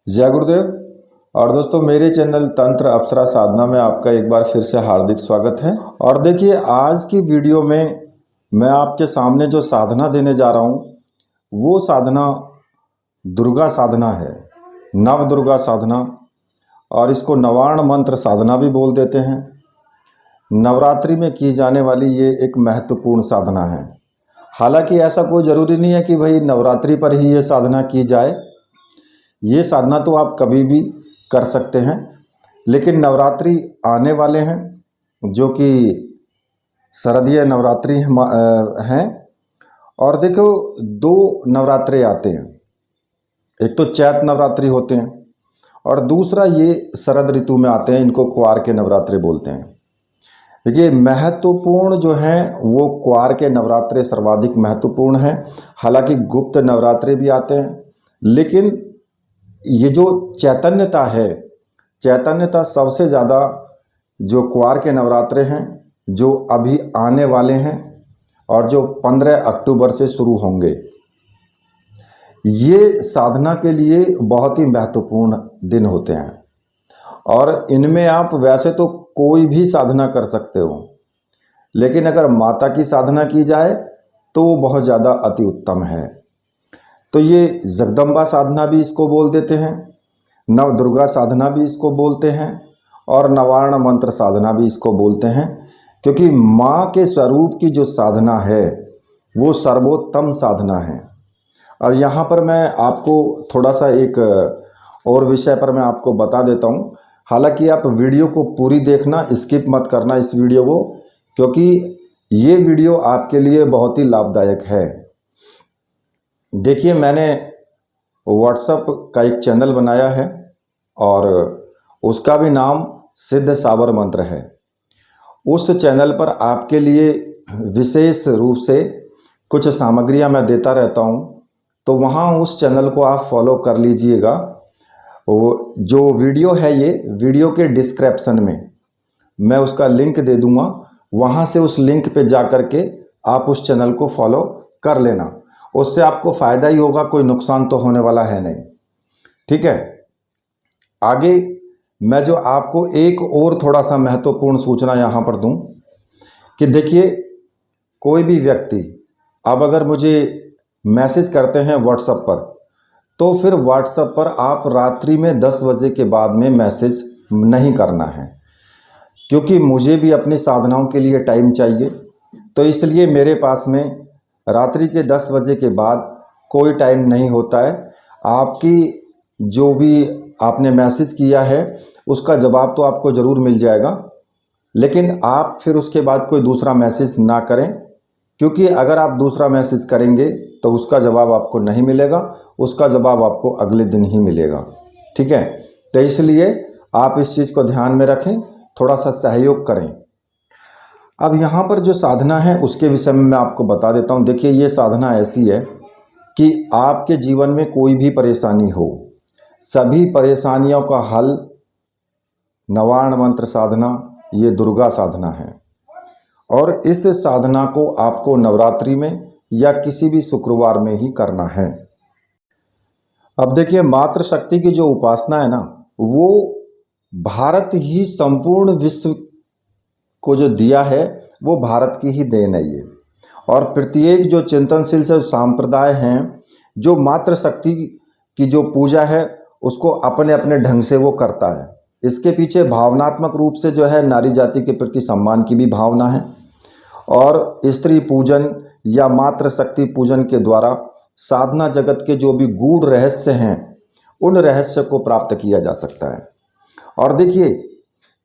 जय गुरुदेव। और दोस्तों, मेरे चैनल तंत्र अप्सरा साधना में आपका एक बार फिर से हार्दिक स्वागत है। और देखिए, आज की वीडियो में मैं आपके सामने जो साधना देने जा रहा हूँ वो साधना दुर्गा साधना है, नव दुर्गा साधना, और इसको नवार्ण मंत्र साधना भी बोल देते हैं। नवरात्रि में की जाने वाली ये एक महत्वपूर्ण साधना है। हालांकि ऐसा कोई ज़रूरी नहीं है कि भाई नवरात्रि पर ही ये साधना की जाए। ये साधना तो आप कभी भी कर सकते हैं, लेकिन नवरात्रि आने वाले हैं जो कि शारदीय नवरात्रि हैं। और देखो, दो नवरात्रे आते हैं, एक तो चैत नवरात्रि होते हैं और दूसरा ये शरद ऋतु में आते हैं। इनको क्वार के नवरात्रे बोलते हैं। देखिए, महत्वपूर्ण जो हैं वो क्वार के नवरात्रे सर्वाधिक महत्वपूर्ण हैं। हालांकि गुप्त नवरात्रे भी आते हैं, लेकिन ये जो चैतन्यता है, चैतन्यता सबसे ज़्यादा जो क्वार के नवरात्रे हैं, जो अभी आने वाले हैं और जो 15 अक्टूबर से शुरू होंगे, ये साधना के लिए बहुत ही महत्वपूर्ण दिन होते हैं। और इनमें आप वैसे तो कोई भी साधना कर सकते हो, लेकिन अगर माता की साधना की जाए तो वो बहुत ज़्यादा अति उत्तम है। तो ये जगदम्बा साधना भी इसको बोल देते हैं, नव दुर्गा साधना भी इसको बोलते हैं, और नवार्ण मंत्र साधना भी इसको बोलते हैं, क्योंकि माँ के स्वरूप की जो साधना है वो सर्वोत्तम साधना है। अब यहाँ पर मैं आपको थोड़ा सा एक और विषय पर मैं आपको बता देता हूँ। हालांकि आप वीडियो को पूरी देखना, स्किप मत करना इस वीडियो को, क्योंकि ये वीडियो आपके लिए बहुत ही लाभदायक है। देखिए, मैंने व्हाट्सएप का एक चैनल बनाया है और उसका भी नाम सिद्ध सावर मंत्र है। उस चैनल पर आपके लिए विशेष रूप से कुछ सामग्रियां मैं देता रहता हूं, तो वहां उस चैनल को आप फॉलो कर लीजिएगा। वो जो वीडियो है, ये वीडियो के डिस्क्रिप्शन में मैं उसका लिंक दे दूंगा। वहां से उस लिंक पे जा कर के आप उस चैनल को फॉलो कर लेना। उससे आपको फ़ायदा ही होगा, कोई नुकसान तो होने वाला है नहीं। ठीक है। आगे मैं जो आपको एक और थोड़ा सा महत्वपूर्ण सूचना यहाँ पर दूं कि देखिए, कोई भी व्यक्ति अब अगर मुझे मैसेज करते हैं व्हाट्सएप पर, तो फिर व्हाट्सएप पर आप रात्रि में 10 बजे के बाद में मैसेज नहीं करना है, क्योंकि मुझे भी अपनी साधनाओं के लिए टाइम चाहिए। तो इसलिए मेरे पास में रात्रि के 10 बजे के बाद कोई टाइम नहीं होता है। आपकी जो भी आपने मैसेज किया है उसका जवाब तो आपको ज़रूर मिल जाएगा, लेकिन आप फिर उसके बाद कोई दूसरा मैसेज ना करें, क्योंकि अगर आप दूसरा मैसेज करेंगे तो उसका जवाब आपको नहीं मिलेगा, उसका जवाब आपको अगले दिन ही मिलेगा। ठीक है। तो इसलिए आप इस चीज़ को ध्यान में रखें, थोड़ा सा सहयोग करें। अब यहाँ पर जो साधना है उसके विषय में मैं आपको बता देता हूँ। देखिए, ये साधना ऐसी है कि आपके जीवन में कोई भी परेशानी हो, सभी परेशानियों का हल नवार्ण मंत्र साधना, ये दुर्गा साधना है। और इस साधना को आपको नवरात्रि में या किसी भी शुक्रवार में ही करना है। अब देखिए, मातृशक्ति की जो उपासना है ना, वो भारत ही संपूर्ण विश्व को जो दिया है वो भारत की ही देन है ये। और प्रत्येक जो चिंतनशील से सांप्रदाय हैं, जो मातृशक्ति की जो पूजा है उसको अपने अपने ढंग से वो करता है। इसके पीछे भावनात्मक रूप से जो है नारी जाति के प्रति सम्मान की भी भावना है, और स्त्री पूजन या मातृशक्ति पूजन के द्वारा साधना जगत के जो भी गूढ़ रहस्य हैं उन रहस्य को प्राप्त किया जा सकता है। और देखिए,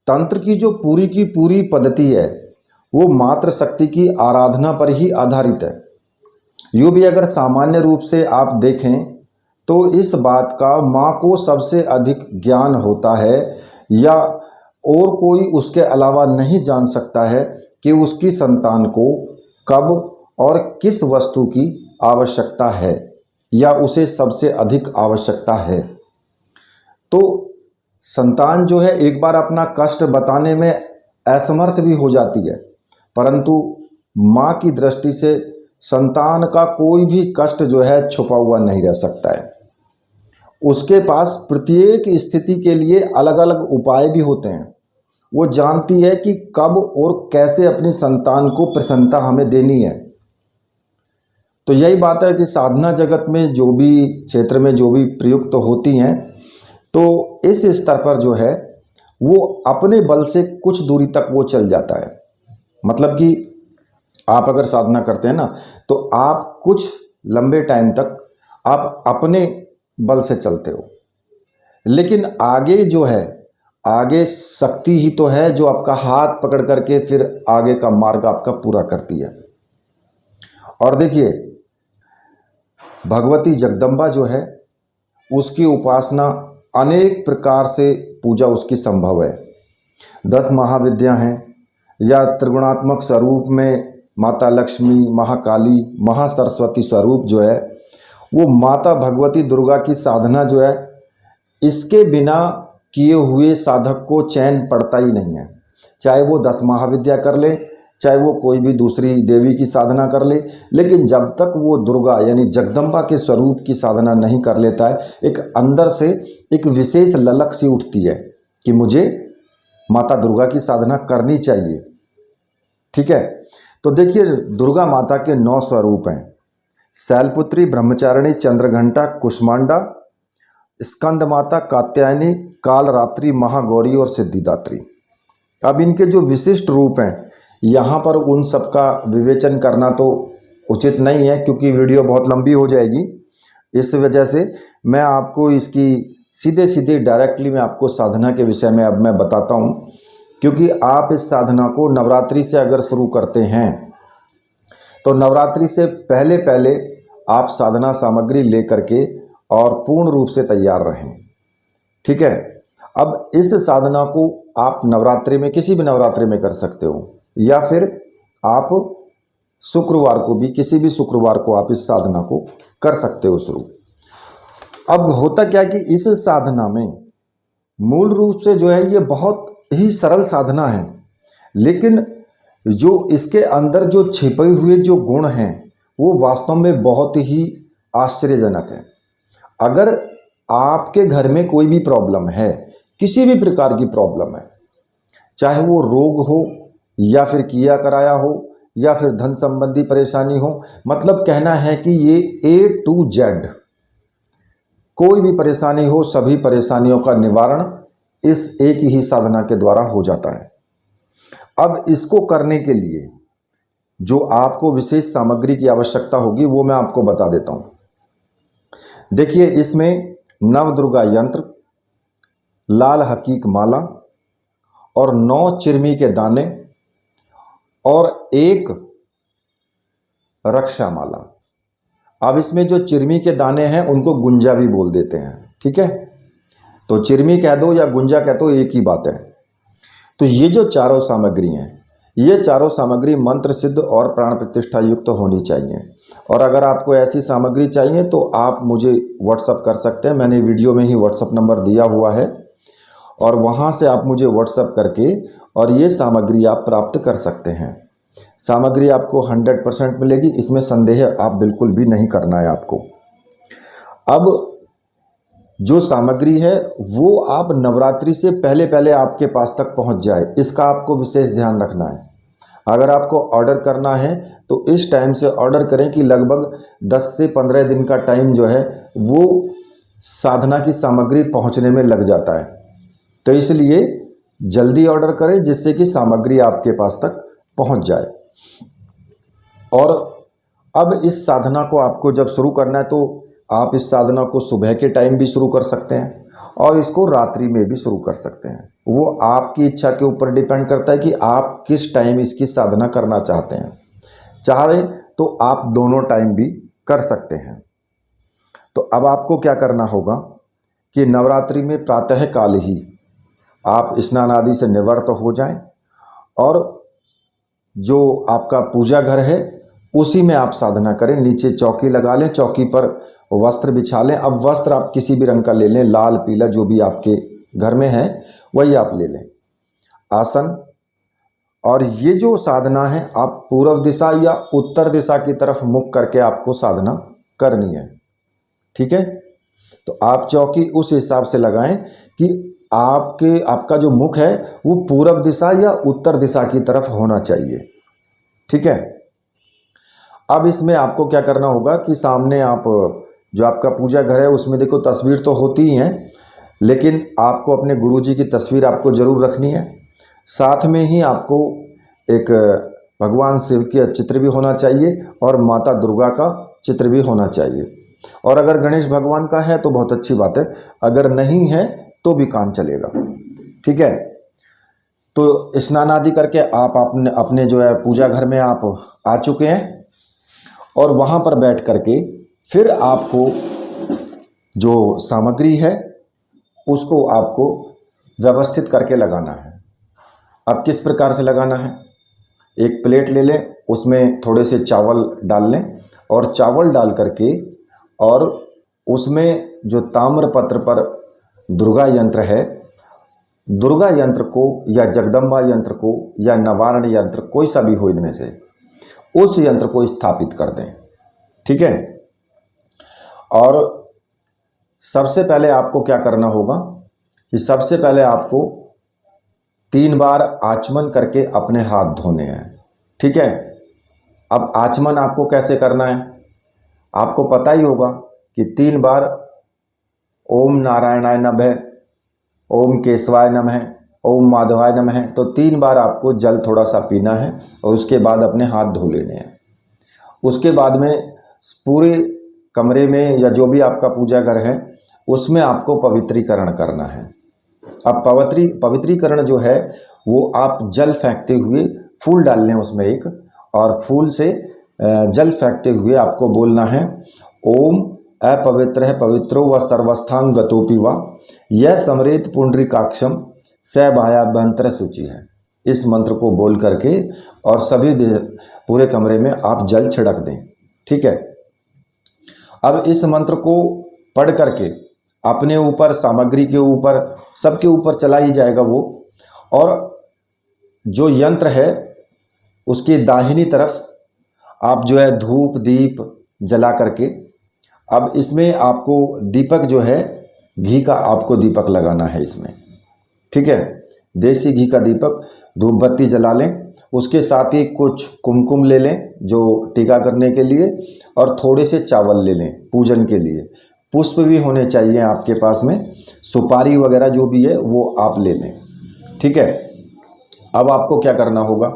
तंत्र की जो पूरी की पूरी पद्धति है वो मातृशक्ति की आराधना पर ही आधारित है। यूँ भी अगर सामान्य रूप से आप देखें तो इस बात का माँ को सबसे अधिक ज्ञान होता है, या और कोई उसके अलावा नहीं जान सकता है कि उसकी संतान को कब और किस वस्तु की आवश्यकता है, या उसे सबसे अधिक आवश्यकता है। तो संतान जो है एक बार अपना कष्ट बताने में असमर्थ भी हो जाती है, परंतु माँ की दृष्टि से संतान का कोई भी कष्ट जो है छुपा हुआ नहीं रह सकता है। उसके पास प्रत्येक स्थिति के लिए अलग अलग उपाय भी होते हैं। वो जानती है कि कब और कैसे अपनी संतान को प्रसन्नता हमें देनी है। तो यही बात है कि साधना जगत में जो भी क्षेत्र में जो भी प्रयुक्त होती हैं, तो इस स्तर पर जो है वो अपने बल से कुछ दूरी तक वो चल जाता है। मतलब कि आप अगर साधना करते हैं ना, तो आप कुछ लंबे टाइम तक आप अपने बल से चलते हो, लेकिन आगे जो है, आगे शक्ति ही तो है जो आपका हाथ पकड़ करके फिर आगे का मार्ग आपका पूरा करती है। और देखिए, भगवती जगदम्बा जो है उसकी उपासना अनेक प्रकार से पूजा उसकी संभव है। 10 महाविद्या हैं, या त्रिगुणात्मक स्वरूप में माता लक्ष्मी, महाकाली, महासरस्वती स्वरूप जो है वो माता भगवती दुर्गा की साधना जो है, इसके बिना किए हुए साधक को चैन पड़ता ही नहीं है। चाहे वो 10 महाविद्या कर ले, चाहे वो कोई भी दूसरी देवी की साधना कर ले, लेकिन जब तक वो दुर्गा यानी जगदम्बा के स्वरूप की साधना नहीं कर लेता है, एक अंदर से एक विशेष ललक सी उठती है कि मुझे माता दुर्गा की साधना करनी चाहिए। ठीक है, तो देखिए, दुर्गा माता के 9 स्वरूप हैं। शैलपुत्री, ब्रह्मचारिणी, चंद्रघंटा, कुष्मांडा, स्कंद माता, कात्यायनी, कालरात्रि, महागौरी और सिद्धिदात्री। अब इनके जो विशिष्ट रूप हैं, यहाँ पर उन सब का विवेचन करना तो उचित नहीं है, क्योंकि वीडियो बहुत लंबी हो जाएगी। इस वजह से मैं आपको इसकी सीधे सीधे डायरेक्टली मैं आपको साधना के विषय में अब मैं बताता हूँ, क्योंकि आप इस साधना को नवरात्रि से अगर शुरू करते हैं तो नवरात्रि से पहले पहले आप साधना सामग्री लेकर के और पूर्ण रूप से तैयार रहें। ठीक है, अब इस साधना को आप नवरात्रि में, किसी भी नवरात्रि में कर सकते हो, या फिर आप शुक्रवार को भी, किसी भी शुक्रवार को आप इस साधना को कर सकते हो शुरू। अब होता क्या कि इस साधना में मूल रूप से जो है ये बहुत ही सरल साधना है, लेकिन जो इसके अंदर जो छिपे हुए जो गुण हैं वो वास्तव में बहुत ही आश्चर्यजनक है। अगर आपके घर में कोई भी प्रॉब्लम है, किसी भी प्रकार की प्रॉब्लम है, चाहे वो रोग हो या फिर किया कराया हो या फिर धन संबंधी परेशानी हो, मतलब कहना है कि ये A to Z कोई भी परेशानी हो, सभी परेशानियों का निवारण इस एक ही साधना के द्वारा हो जाता है। अब इसको करने के लिए जो आपको विशेष सामग्री की आवश्यकता होगी वो मैं आपको बता देता हूँ। देखिए, इसमें नव दुर्गा यंत्र, लाल हकीक माला और 9 चिरमी के दाने और 1 रक्षा माला। अब इसमें जो चिरमी के दाने हैं उनको गुंजा भी बोल देते हैं। ठीक है, तो चिरमी कह दो या गुंजा कह दो, एक ही बात है। तो ये जो चारों सामग्री हैं, ये चारों सामग्री मंत्र सिद्ध और प्राण प्रतिष्ठा युक्त होनी चाहिए। और अगर आपको ऐसी सामग्री चाहिए तो आप मुझे व्हाट्सअप कर सकते हैं। मैंने वीडियो में ही व्हाट्सअप नंबर दिया हुआ है, और वहाँ से आप मुझे व्हाट्सअप करके और ये सामग्री आप प्राप्त कर सकते हैं। सामग्री आपको 100% मिलेगी, इसमें संदेह आप बिल्कुल भी नहीं करना है आपको। अब जो सामग्री है वो आप नवरात्रि से पहले पहले आपके पास तक पहुंच जाए, इसका आपको विशेष ध्यान रखना है। अगर आपको ऑर्डर करना है तो इस टाइम से ऑर्डर करें कि लगभग 10 से 15 दिन का टाइम जो है वो साधना की सामग्री पहुंचने में लग जाता है। तो इसलिए जल्दी ऑर्डर करें जिससे कि सामग्री आपके पास तक पहुंच जाए। और अब इस साधना को आपको जब शुरू करना है तो आप इस साधना को सुबह के टाइम भी शुरू कर सकते हैं और इसको रात्रि में भी शुरू कर सकते हैं। वो आपकी इच्छा के ऊपर डिपेंड करता है कि आप किस टाइम इसकी साधना करना चाहते हैं। चाहे तो आप दोनों टाइम भी कर सकते हैं। तो अब आपको क्या करना होगा कि नवरात्रि में प्रातः काल ही आप स्नान आदि से निवृत्त हो जाएं और जो आपका पूजा घर है उसी में आप साधना करें। नीचे चौकी लगा लें, चौकी पर वस्त्र बिछा लें। अब वस्त्र आप किसी भी रंग का ले लें, लाल पीला जो भी आपके घर में है वही आप ले लें। आसन, और ये जो साधना है आप पूर्व दिशा या उत्तर दिशा की तरफ मुख करके आपको साधना करनी है। ठीक है, तो आप चौकी उस हिसाब से लगाएं कि आपका जो मुख है वो पूरब दिशा या उत्तर दिशा की तरफ होना चाहिए। ठीक है। अब इसमें आपको क्या करना होगा कि सामने आप जो आपका पूजा घर है उसमें देखो तस्वीर तो होती ही है, लेकिन आपको अपने गुरुजी की तस्वीर आपको ज़रूर रखनी है। साथ में ही आपको एक भगवान शिव का चित्र भी होना चाहिए और माता दुर्गा का चित्र भी होना चाहिए। और अगर गणेश भगवान का है तो बहुत अच्छी बात है, अगर नहीं है तो भी काम चलेगा। ठीक है। तो स्नान आदि करके आप अपने अपने जो है पूजा घर में आप आ चुके हैं, और वहाँ पर बैठ करके फिर आपको जो सामग्री है उसको आपको व्यवस्थित करके लगाना है। अब किस प्रकार से लगाना है, एक प्लेट ले लें, उसमें थोड़े से चावल डाल लें, और चावल डाल करके और उसमें जो ताम्रपत्र पर दुर्गा यंत्र है, दुर्गा यंत्र को या जगदम्बा यंत्र को या नवारण यंत्र, कोई सा भी हो इनमें से, उस यंत्र को स्थापित कर दें। ठीक है। और सबसे पहले आपको क्या करना होगा कि सबसे पहले आपको 3 बार आचमन करके अपने हाथ धोने हैं। ठीक है। अब आचमन आपको कैसे करना है, आपको पता ही होगा कि 3 बार ओम नारायणाय नमः, ओम केशवाय नमः, ओम माधवाय नमः, तो 3 बार आपको जल थोड़ा सा पीना है और उसके बाद अपने हाथ धो लेने हैं। उसके बाद में पूरे कमरे में या जो भी आपका पूजा घर है उसमें आपको पवित्रीकरण करना है। अब पवित्रीकरण जो है वो आप जल फेंकते हुए, फूल डाल लें उसमें एक, और फूल से जल फेंकते हुए आपको बोलना है, ओम अपवित्र पवित्रो व सर्वस्थांग गतोपि व यह समरेत पुंडरीकाक्षम स भायाभ्यंतर सूची है। इस मंत्र को बोल करके और सभी पूरे कमरे में आप जल छिड़क दें। ठीक है। अब इस मंत्र को पढ़ करके अपने ऊपर, सामग्री के ऊपर, सबके ऊपर चला ही जाएगा वो, और जो यंत्र है उसकी दाहिनी तरफ आप जो है धूप दीप जला करके, अब इसमें आपको दीपक जो है घी का आपको दीपक लगाना है इसमें। ठीक है। देसी घी का दीपक, धूप बत्ती जला लें, उसके साथ ही कुछ कुमकुम ले लें जो टीका करने के लिए, और थोड़े से चावल ले लें पूजन के लिए। पुष्प भी होने चाहिए आपके पास में, सुपारी वगैरह जो भी है वो आप ले लें। ठीक है। अब आपको क्या करना होगा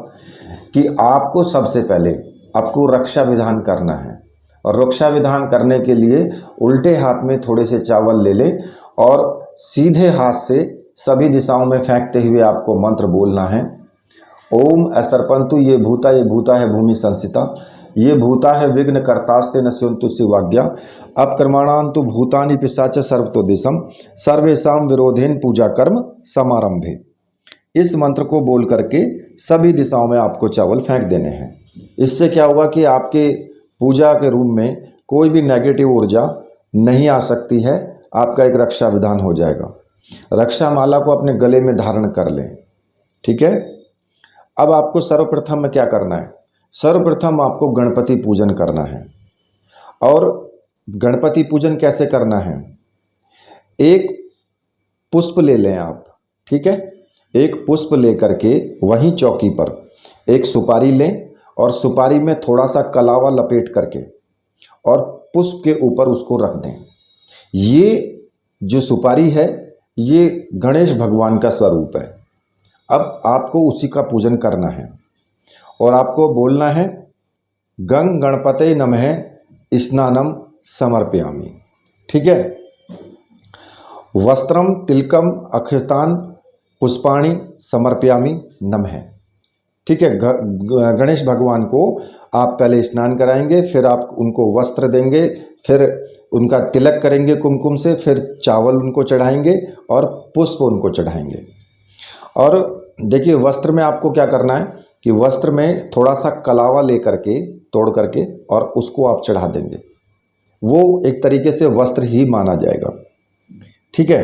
कि आपको सबसे पहले आपको रक्षा विधान करना है, और रक्षा विधान करने के लिए उल्टे हाथ में थोड़े से चावल ले लें और सीधे हाथ से सभी दिशाओं में फेंकते हुए आपको मंत्र बोलना है, ओम असर्पंतु ये भूता है भूमि संसिता, ये भूता है विघ्न कर्तास्ते नश्यन्तु शिवाज्ञा, अपक्रमणान्तु भूतानि पिशाच सर्वतो दिशम सर्वेषाम विरोधेन पूजा कर्म समारंभे। इस मंत्र को बोल करके सभी दिशाओं में आपको चावल फेंक देने हैं। इससे क्या होगा कि आपके पूजा के रूम में कोई भी नेगेटिव ऊर्जा नहीं आ सकती है, आपका एक रक्षा विधान हो जाएगा। रक्षा माला को अपने गले में धारण कर लें। ठीक है। अब आपको सर्वप्रथम में क्या करना है, सर्वप्रथम आपको गणपति पूजन करना है। और गणपति पूजन कैसे करना है, एक पुष्प ले लें आप। ठीक है। एक पुष्प ले करके वहीं चौकी पर एक सुपारी लें, और सुपारी में थोड़ा सा कलावा लपेट करके और पुष्प के ऊपर उसको रख दें। ये जो सुपारी है ये गणेश भगवान का स्वरूप है। अब आपको उसी का पूजन करना है, और आपको बोलना है, गंग गणपते नमः स्नानम समर्पयामि। ठीक है। वस्त्रम तिलकम अक्षतान पुष्पाणि समर्पयामि नमः। ठीक है। गणेश भगवान को आप पहले स्नान कराएंगे, फिर आप उनको वस्त्र देंगे, फिर उनका तिलक करेंगे कुमकुम से, फिर चावल उनको चढ़ाएंगे और पुष्प उनको चढ़ाएंगे। और देखिए वस्त्र में आपको क्या करना है कि वस्त्र में थोड़ा सा कलावा ले करके, तोड़ करके, और उसको आप चढ़ा देंगे। वो एक तरीके से वस्त्र ही माना जाएगा। ठीक है।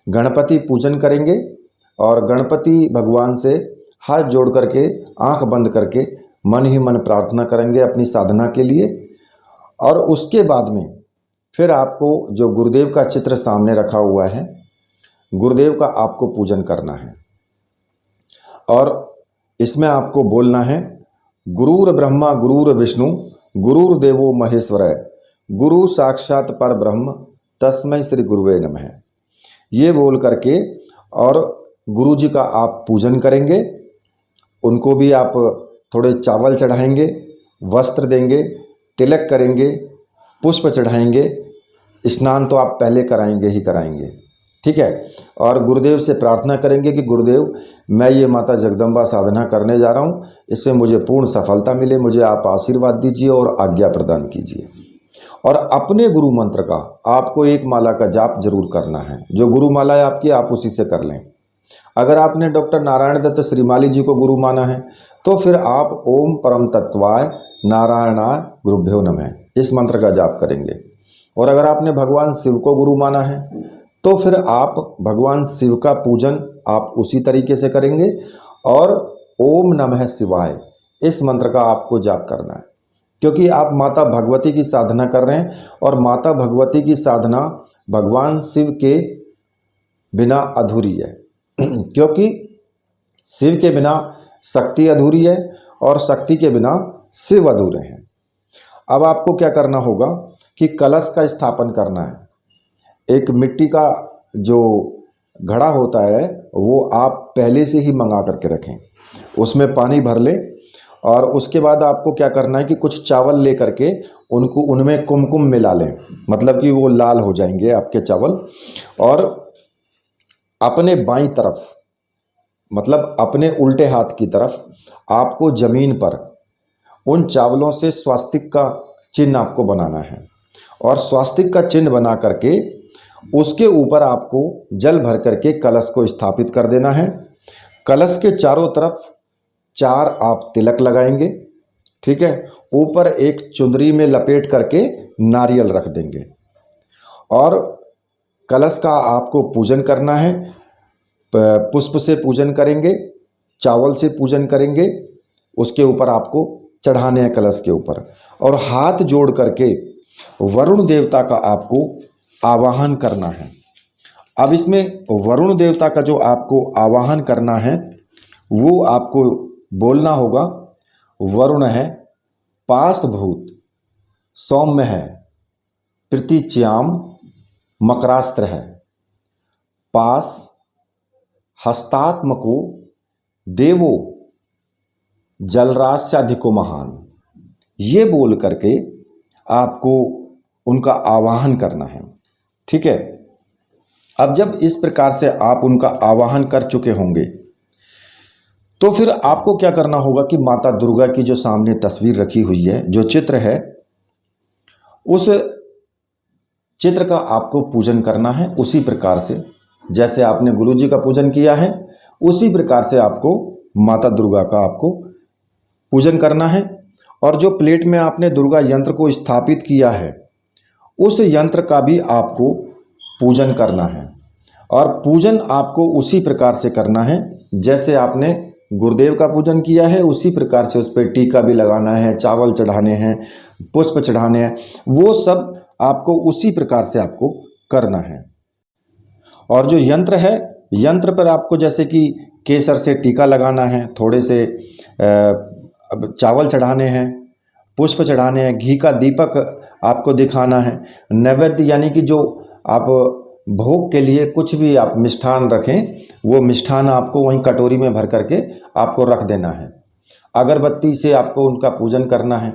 गणपति पूजन करेंगे और गणपति भगवान से हाथ जोड़ करके, आंख बंद करके मन ही मन प्रार्थना करेंगे अपनी साधना के लिए। और उसके बाद में फिर आपको जो गुरुदेव का चित्र सामने रखा हुआ है, गुरुदेव का आपको पूजन करना है और इसमें आपको बोलना है गुरुर ब्रह्मा गुरुर विष्णु गुरुर्देवो महेश्वर गुरु साक्षात पर ब्रह्म तस्मै श्री गुरुवे नमः। ये बोल करके और गुरु जी का आप पूजन करेंगे। उनको भी आप थोड़े चावल चढ़ाएंगे, वस्त्र देंगे, तिलक करेंगे, पुष्प चढ़ाएंगे। स्नान तो आप पहले कराएंगे ही कराएंगे, ठीक है। और गुरुदेव से प्रार्थना करेंगे कि गुरुदेव, मैं ये माता जगदम्बा साधना करने जा रहा हूँ, इससे मुझे पूर्ण सफलता मिले, मुझे आप आशीर्वाद दीजिए और आज्ञा प्रदान कीजिए। और अपने गुरु मंत्र का आपको एक माला का जाप जरूर करना है। जो गुरु माला है आपकी, आप उसी से कर लें। अगर आपने डॉक्टर नारायण दत्त श्रीमाली जी को गुरु माना है तो फिर आप ओम परम तत्वाय नारायणाय गुरुभ्यो नमः इस मंत्र का जाप करेंगे। और अगर आपने भगवान शिव को गुरु माना है तो फिर आप भगवान शिव का पूजन आप उसी तरीके से करेंगे और ओम नमः शिवाय इस मंत्र का आपको जाप करना है, क्योंकि आप माता भगवती की साधना कर रहे हैं और माता भगवती की साधना भगवान शिव के बिना अधूरी है क्योंकि शिव के बिना शक्ति अधूरी है और शक्ति के बिना शिव अधूरे हैं। अब आपको क्या करना होगा कि कलश का स्थापन करना है। एक मिट्टी का जो घड़ा होता है वो आप पहले से ही मंगा करके रखें, उसमें पानी भर लें और उसके बाद आपको क्या करना है कि कुछ चावल ले करके उनको उनमें कुमकुम मिला लें, मतलब कि वो लाल हो जाएंगे आपके चावल। और अपने बाईं तरफ, मतलब अपने उल्टे हाथ की तरफ आपको ज़मीन पर उन चावलों से स्वास्तिक का चिन्ह आपको बनाना है और स्वास्तिक का चिन्ह बना करके उसके ऊपर आपको जल भर करके कलश को स्थापित कर देना है। कलश के चारों तरफ 4 आप तिलक लगाएंगे, ठीक है। ऊपर एक चुंदरी में लपेट करके नारियल रख देंगे और कलश का आपको पूजन करना है। पुष्प से पूजन करेंगे, चावल से पूजन करेंगे, उसके ऊपर आपको चढ़ाने हैं कलश के ऊपर। और हाथ जोड़ करके वरुण देवता का आपको आवाहन करना है। अब इसमें वरुण देवता का जो आपको आवाहन करना है वो आपको बोलना होगा, वरुण है पाशभूत सौम्य है प्रतीच्याम मकरास्त्र है पास हस्तात्मको देवो जलराश्याधिको महान। ये बोल करके आपको उनका आवाहन करना है, ठीक है। अब जब इस प्रकार से आप उनका आवाहन कर चुके होंगे तो फिर आपको क्या करना होगा कि माता दुर्गा की जो सामने तस्वीर रखी हुई है, जो चित्र है, उस चित्र का आपको पूजन करना है। उसी प्रकार से जैसे आपने गुरु जी का पूजन किया है उसी प्रकार से आपको माता दुर्गा का आपको पूजन करना है। और जो प्लेट में आपने दुर्गा यंत्र को स्थापित किया है उस यंत्र का भी आपको पूजन करना है। और पूजन आपको उसी प्रकार से करना है जैसे आपने गुरुदेव का पूजन किया है, उसी प्रकार से उस पर टीका भी लगाना है, चावल चढ़ाने हैं, पुष्प चढ़ाने हैं, वो सब आपको उसी प्रकार से आपको करना है। और जो यंत्र है, यंत्र पर आपको जैसे कि केसर से टीका लगाना है, थोड़े से चावल चढ़ाने हैं, पुष्प चढ़ाने हैं, घी का दीपक आपको दिखाना है, नैवेद्य यानी कि जो आप भोग के लिए कुछ भी आप मिष्ठान रखें वो मिष्ठान आपको वहीं कटोरी में भर करके आपको रख देना है। अगरबत्ती से आपको उनका पूजन करना है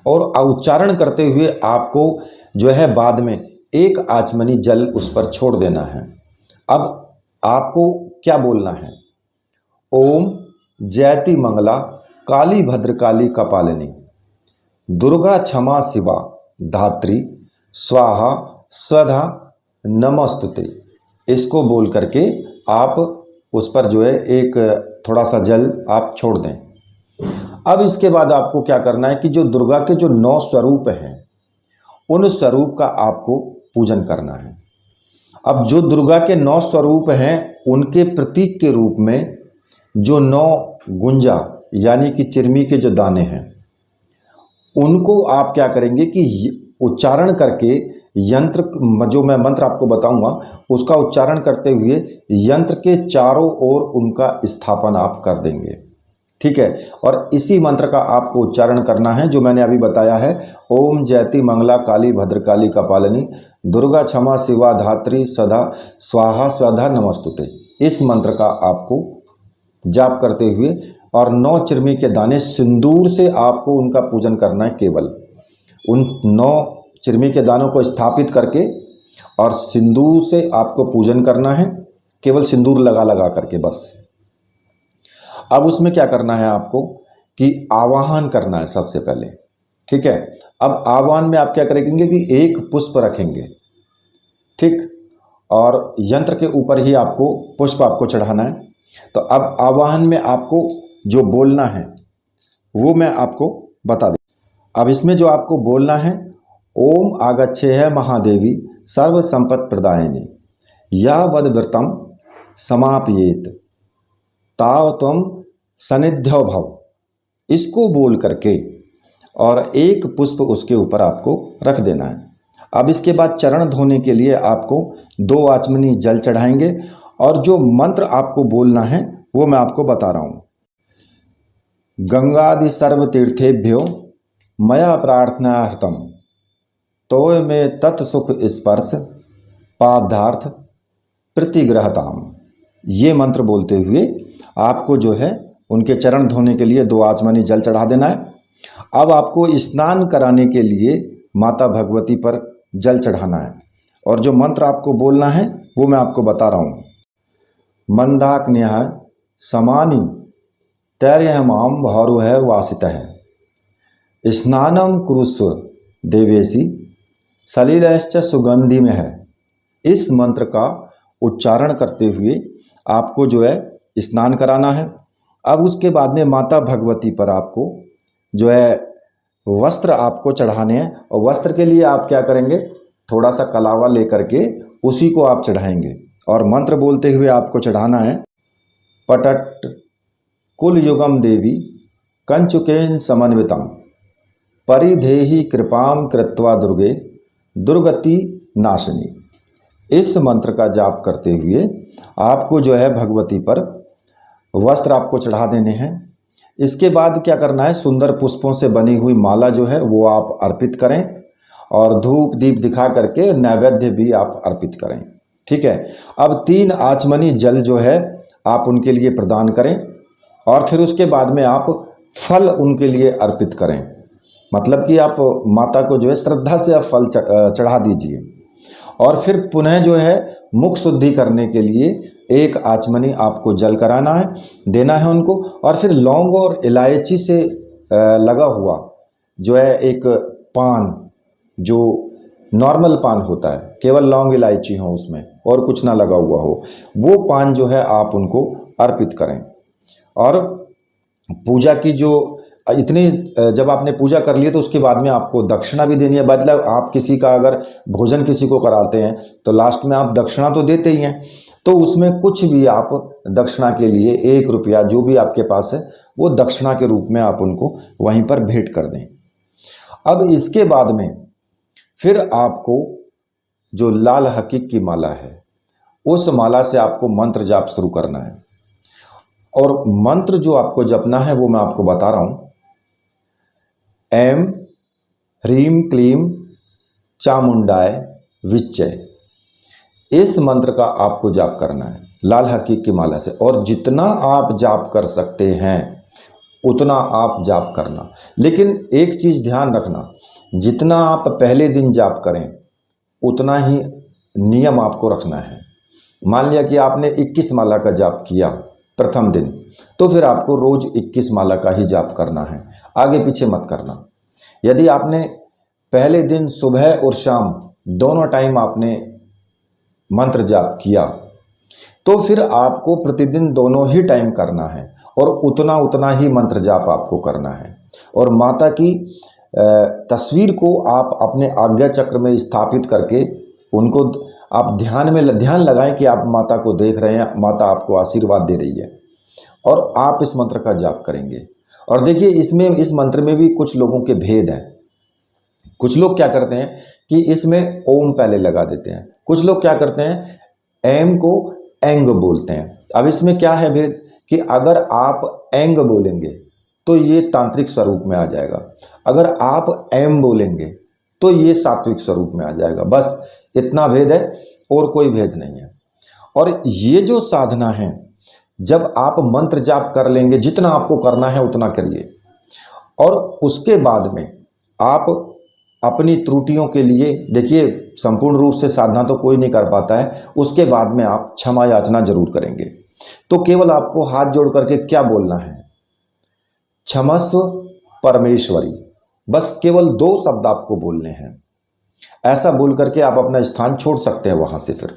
और उच्चारण करते हुए आपको जो है बाद में 1 आचमनी जल उस पर छोड़ देना है। अब आपको क्या बोलना है? ओम जयति मंगला काली भद्रकाली कपालिनी दुर्गा क्षमा शिवा धात्री स्वाहा स्वधा नमस्तुते। इसको बोल करके आप उस पर जो है एक थोड़ा सा जल आप छोड़ दें। अब इसके बाद आपको क्या करना है कि जो दुर्गा के जो 9 स्वरूप हैं उन स्वरूप का आपको पूजन करना है। अब जो दुर्गा के 9 स्वरूप हैं उनके प्रतीक के रूप में जो 9 गुंजा यानी कि चिरमी के जो दाने हैं उनको आप क्या करेंगे कि उच्चारण करके यंत्र, जो मैं मंत्र आपको बताऊंगा उसका उच्चारण करते हुए यंत्र के चारों ओर उनका स्थापन आप कर देंगे। ठीक है, और इसी मंत्र का आपको उच्चारण करना है जो मैंने अभी बताया है, ओम जयति मंगला काली भद्रकाली कपालिनी दुर्गा क्षमा शिवा धात्री सदा स्वाहा स्वधा नमस्तुते। इस मंत्र का आपको जाप करते हुए और 9 चिरमी के दाने सिंदूर से आपको उनका पूजन करना है। केवल उन 9 चिरमी के दानों को स्थापित करके और सिंदूर से आपको पूजन करना है, केवल सिंदूर लगा लगा करके बस। अब उसमें क्या करना है आपको कि आवाहन करना है सबसे पहले। ठीक है, अब आवाहन में आप क्या करेंगे कि एक पुष्प रखेंगे, ठीक, और यंत्र के ऊपर ही आपको पुष्प आपको चढ़ाना है। तो अब आवाहन में आपको जो बोलना है वो मैं आपको बता दूं। अब इसमें जो आपको बोलना है, ओम आगच्छेह महादेवी सर्व संपत् प्रदायिनी या वद व्रतम समापयेत ताव त्वम सनिध्यो भव। इसको बोल करके और एक पुष्प उसके ऊपर आपको रख देना है। अब इसके बाद चरण धोने के लिए आपको 2 आचमनी जल चढ़ाएंगे और जो मंत्र आपको बोलना है वो मैं आपको बता रहा हूँ। गंगादि सर्व तीर्थेभ्यो मया प्रार्थनार्थम तोय में तत्सुख स्पर्श पादार्थ प्रतिग्रहताम। ये मंत्र बोलते हुए आपको जो है उनके चरण धोने के लिए 2 आचमनी जल चढ़ा देना है। अब आपको स्नान कराने के लिए माता भगवती पर जल चढ़ाना है और जो मंत्र आपको बोलना है वो मैं आपको बता रहा हूँ। मंदाग्न्यः समानि तैर्यमाम भारुः वासितः स्नानम कुरुस्व देवेशी सलिलश्च सुगंधि में है। इस मंत्र का उच्चारण करते हुए आपको जो है स्नान कराना है। अब उसके बाद में माता भगवती पर आपको जो है वस्त्र आपको चढ़ाने हैं और वस्त्र के लिए आप क्या करेंगे, थोड़ा सा कलावा लेकर के उसी को आप चढ़ाएंगे और मंत्र बोलते हुए आपको चढ़ाना है, पटट कुल युगम देवी कंचुकेन समन्वितम परिधेहि कृपाम कृत्वा दुर्गे दुर्गति नाशिनी। इस मंत्र का जाप करते हुए आपको जो है भगवती पर वस्त्र आपको चढ़ा देने हैं। इसके बाद क्या करना है, सुंदर पुष्पों से बनी हुई माला जो है वो आप अर्पित करें और धूप दीप दिखा करके नैवेद्य भी आप अर्पित करें। ठीक है, अब 3 आचमनी जल जो है आप उनके लिए प्रदान करें और फिर उसके बाद में आप फल उनके लिए अर्पित करें। मतलब कि आप माता को जो है श्रद्धा से आप फल चढ़ा दीजिए और फिर पुनः जो है मुख शुद्धि करने के लिए 1 आचमनी आपको जल कराना है, देना है उनको। और फिर लौंग और इलायची से लगा हुआ जो है एक पान, जो नॉर्मल पान होता है, केवल लौंग इलायची हो उसमें और कुछ ना लगा हुआ हो, वो पान जो है आप उनको अर्पित करें। और पूजा की जो इतनी जब आपने पूजा कर ली तो उसके बाद में आपको दक्षिणा भी देनी है। मतलब आप किसी का अगर भोजन किसी को कराते हैं तो लास्ट में आप दक्षिणा तो देते ही हैं, तो उसमें कुछ भी आप दक्षिणा के लिए 1 रुपया जो भी आपके पास है वो दक्षिणा के रूप में आप उनको वहीं पर भेंट कर दें। अब इसके बाद में फिर आपको जो लाल हकीक की माला है उस माला से आपको मंत्र जाप शुरू करना है और मंत्र जो आपको जपना है वो मैं आपको बता रहा हूँ। एम ह्रीम क्लीम चामुंडाय विच्चय। इस मंत्र का आपको जाप करना है लाल हकीक की माला से और जितना आप जाप कर सकते हैं उतना आप जाप करना। लेकिन एक चीज़ ध्यान रखना, जितना आप पहले दिन जाप करें उतना ही नियम आपको रखना है। मान लिया कि आपने 21 माला का जाप किया प्रथम दिन, तो फिर आपको रोज 21 माला का ही जाप करना है, आगे पीछे मत करना। यदि आपने पहले दिन सुबह और शाम दोनों टाइम आपने मंत्र जाप किया तो फिर आपको प्रतिदिन दोनों ही टाइम करना है और उतना ही मंत्र जाप आपको करना है। और माता की तस्वीर को आप अपने आज्ञा चक्र में स्थापित करके उनको आप ध्यान लगाएं कि आप माता को देख रहे हैं, माता आपको आशीर्वाद दे रही है और आप इस मंत्र का जाप करेंगे। और देखिए इसमें इस मंत्र में भी कुछ लोगों के भेद हैं। कुछ लोग क्या करते हैं कि इसमें ओम पहले लगा देते हैं। कुछ लोग क्या करते हैं, एम को एंग बोलते हैं। अब इसमें क्या है भेद कि अगर आप एंग बोलेंगे तो ये तांत्रिक स्वरूप में आ जाएगा, अगर आप एम बोलेंगे तो ये सात्विक स्वरूप में आ जाएगा। बस इतना भेद है और कोई भेद नहीं है। और ये जो साधना है, जब आप मंत्र जाप कर लेंगे, जितना आपको करना है उतना करिए, और उसके बाद में आप अपनी त्रुटियों के लिए, देखिए संपूर्ण रूप से साधना तो कोई नहीं कर पाता है, उसके बाद में आप क्षमा याचना जरूर करेंगे। तो केवल आपको हाथ जोड़ करके क्या बोलना है, क्षमस्व परमेश्वरी, बस केवल 2 शब्द आपको बोलने हैं। ऐसा बोल करके आप अपना स्थान छोड़ सकते हैं वहां से फिर।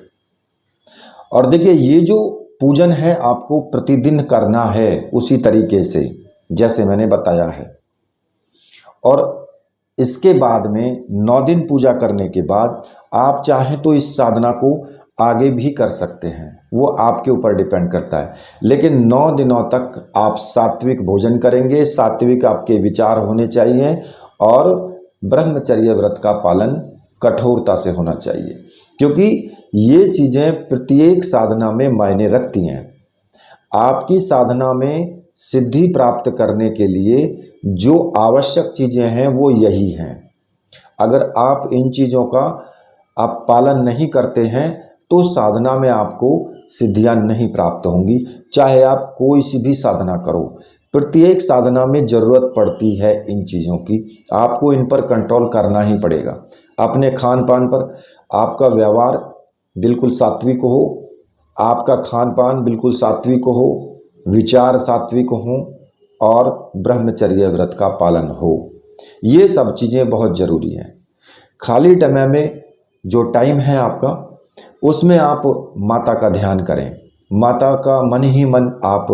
और देखिए ये जो पूजन है आपको प्रतिदिन करना है उसी तरीके से जैसे मैंने बताया है। और इसके बाद में 9 दिन पूजा करने के बाद आप चाहें तो इस साधना को आगे भी कर सकते हैं, वो आपके ऊपर डिपेंड करता है। लेकिन 9 दिनों तक आप सात्विक भोजन करेंगे, सात्विक आपके विचार होने चाहिए, और ब्रह्मचर्य व्रत का पालन कठोरता से होना चाहिए, क्योंकि ये चीज़ें प्रत्येक साधना में मायने रखती हैं। आपकी साधना में सिद्धि प्राप्त करने के लिए जो आवश्यक चीज़ें हैं वो यही हैं। अगर आप इन चीज़ों का आप पालन नहीं करते हैं तो साधना में आपको सिद्धियां नहीं प्राप्त होंगी, चाहे आप कोई सी भी साधना करो। प्रत्येक साधना में ज़रूरत पड़ती है इन चीज़ों की, आपको इन पर कंट्रोल करना ही पड़ेगा। अपने खान पान पर आपका व्यवहार बिल्कुल सात्विक हो, आपका खान पान बिल्कुल सात्विक हो, विचार सात्विक हो, और ब्रह्मचर्य व्रत का पालन हो। ये सब चीज़ें बहुत ज़रूरी हैं। खाली समय में जो टाइम है आपका, उसमें आप माता का ध्यान करें, माता का मन ही मन आप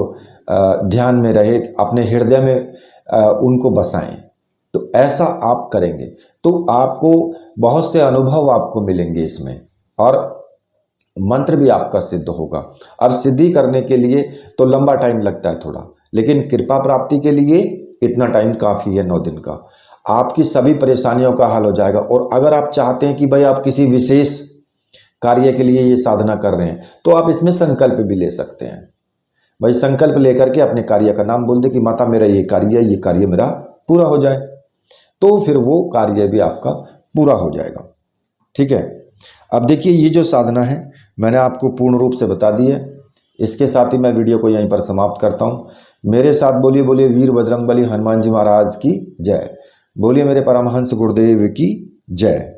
ध्यान में रहे, अपने हृदय में उनको बसाएं। तो ऐसा आप करेंगे तो आपको बहुत से अनुभव आपको मिलेंगे इसमें, और मंत्र भी आपका सिद्ध होगा। अब सिद्धि करने के लिए तो लंबा टाइम लगता है थोड़ा, लेकिन कृपा प्राप्ति के लिए इतना टाइम काफ़ी है। 9 दिन का आपकी सभी परेशानियों का हल हो जाएगा। और अगर आप चाहते हैं कि भाई आप किसी विशेष कार्य के लिए ये साधना कर रहे हैं तो आप इसमें संकल्प भी ले सकते हैं। भाई संकल्प लेकर के अपने कार्य का नाम बोल दे कि माता मेरा ये कार्य मेरा पूरा हो जाए, तो फिर वो कार्य भी आपका पूरा हो जाएगा। ठीक है। अब देखिए ये जो साधना है मैंने आपको पूर्ण रूप से बता दी है। इसके साथ ही मैं वीडियो को यहीं पर समाप्त करता हूँ। मेरे साथ बोलिए बोलिए वीर बजरंगबली हनुमान जी महाराज की जय। बोलिए मेरे परमहंस गुरुदेव की जय।